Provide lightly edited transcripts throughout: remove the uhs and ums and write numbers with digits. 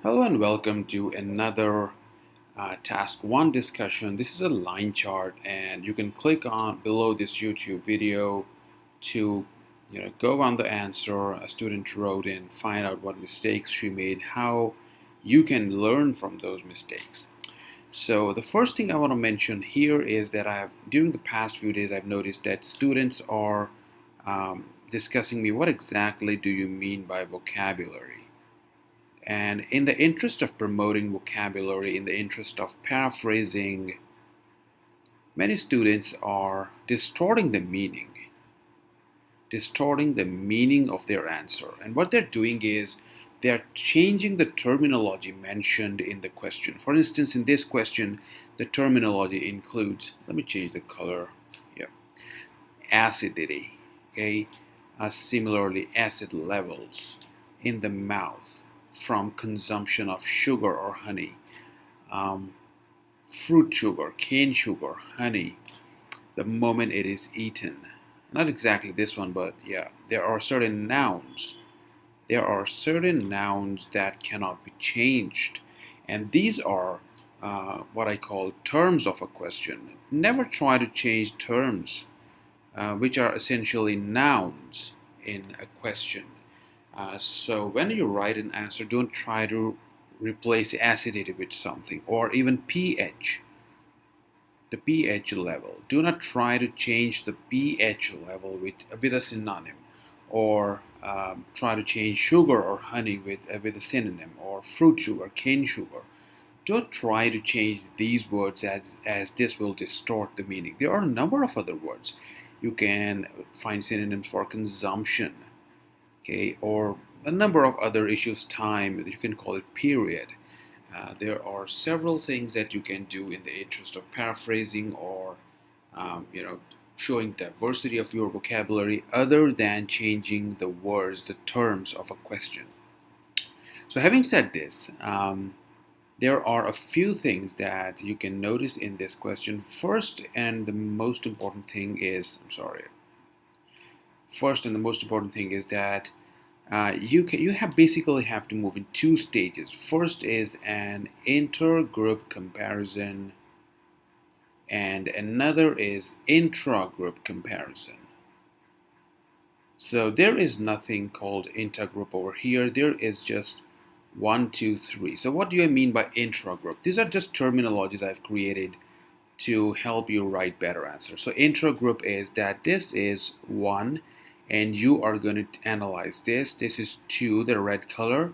Hello and welcome to another task 1 discussion. This is a line chart and you can click on below this YouTube video to go on the answer a student wrote in, find out what mistakes she made, how you can learn from those mistakes. So the first thing I want to mention here is that during the past few days I've noticed that students are discussing me, what exactly do you mean by vocabulary? And in the interest of promoting vocabulary, in the interest of paraphrasing, many students are distorting the meaning of their answer. And what they're doing is they're changing the terminology mentioned in the question. For instance, in this question, the terminology includes, let me change the color, yeah, acidity, okay, similarly acid levels in the mouth from consumption of sugar or honey, fruit sugar, cane sugar, honey, the moment it is eaten. Not exactly this one, but yeah, there are certain nouns. There are certain nouns that cannot be changed, and these are what I call terms of a question. Never try to change terms, which are essentially nouns in a question. So when you write an answer, don't try to replace acidity with something, or even pH, the pH level. Do not try to change the pH level with a synonym, or try to change sugar or honey with a synonym, or fruit sugar, cane sugar. Don't try to change these words as this will distort the meaning. There are a number of other words. You can find synonyms for consumption, okay, or a number of other issues, time, you can call it period. There are several things that you can do in the interest of paraphrasing or showing diversity of your vocabulary other than changing the words, the terms of a question. So having said this, there are a few things that you can notice in this question. First and the most important thing is, that you basically have to move in two stages. First is an intergroup comparison, and another is intra-group comparison. So there is nothing called intergroup over here. There is just 1, 2, 3. So what do I mean by intra-group? These are just terminologies I've created to help you write better answers. So intra-group is that this is 1, and you are going to analyze this. This is 2, the red color,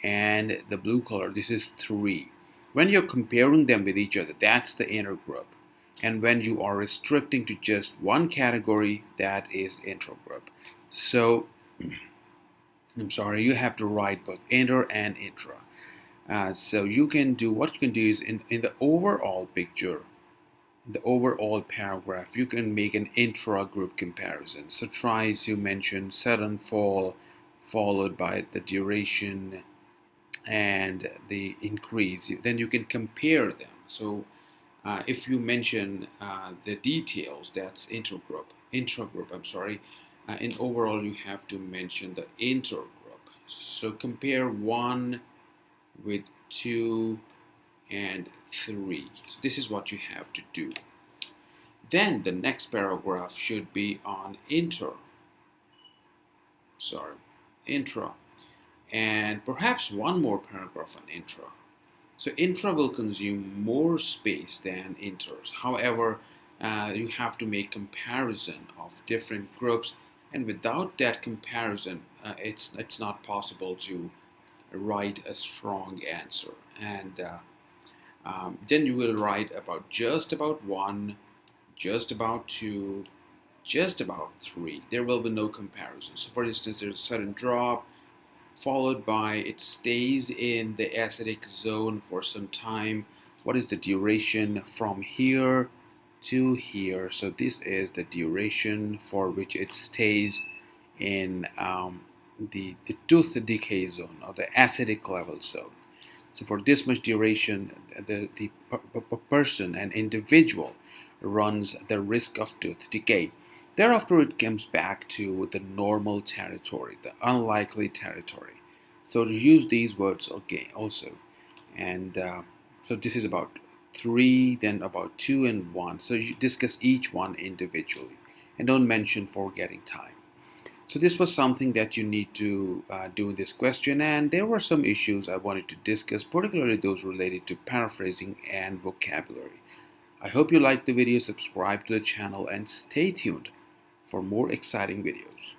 and the blue color, this is 3. When you're comparing them with each other, that's the inner group. And when you are restricting to just one category, that is intragroup. So, you have to write both inter and intra. So what you can do is in the overall picture, the overall paragraph, you can make an intra-group comparison. So try to mention sudden fall followed by the duration and the increase. Then you can compare them. So if you mention the details, that's intragroup. In overall, you have to mention the intergroup. So compare 1 with 2 and 3. So this is what you have to do. Then the next paragraph should be on intra, and perhaps one more paragraph on intra. So intra will consume more space than inters. However, you have to make comparison of different groups, and without that comparison, it's not possible to write a strong answer. And then you will write about just about 1, just about 2, just about 3. There will be no comparison. So for instance, there's a sudden drop followed by it stays in the acidic zone for some time. What is the duration from here to here? So this is the duration for which it stays in the tooth decay zone or the acidic level zone. So for this much duration, the person, an individual, runs the risk of tooth decay. Thereafter, it comes back to the normal territory, the unlikely territory. So use these words again also. And so this is about 3, then about 2 and 1. So you discuss each one individually and don't mention forgetting time. So this was something that you need to do in this question, and there were some issues I wanted to discuss, particularly those related to paraphrasing and vocabulary. I hope you liked the video, subscribe to the channel, and stay tuned for more exciting videos.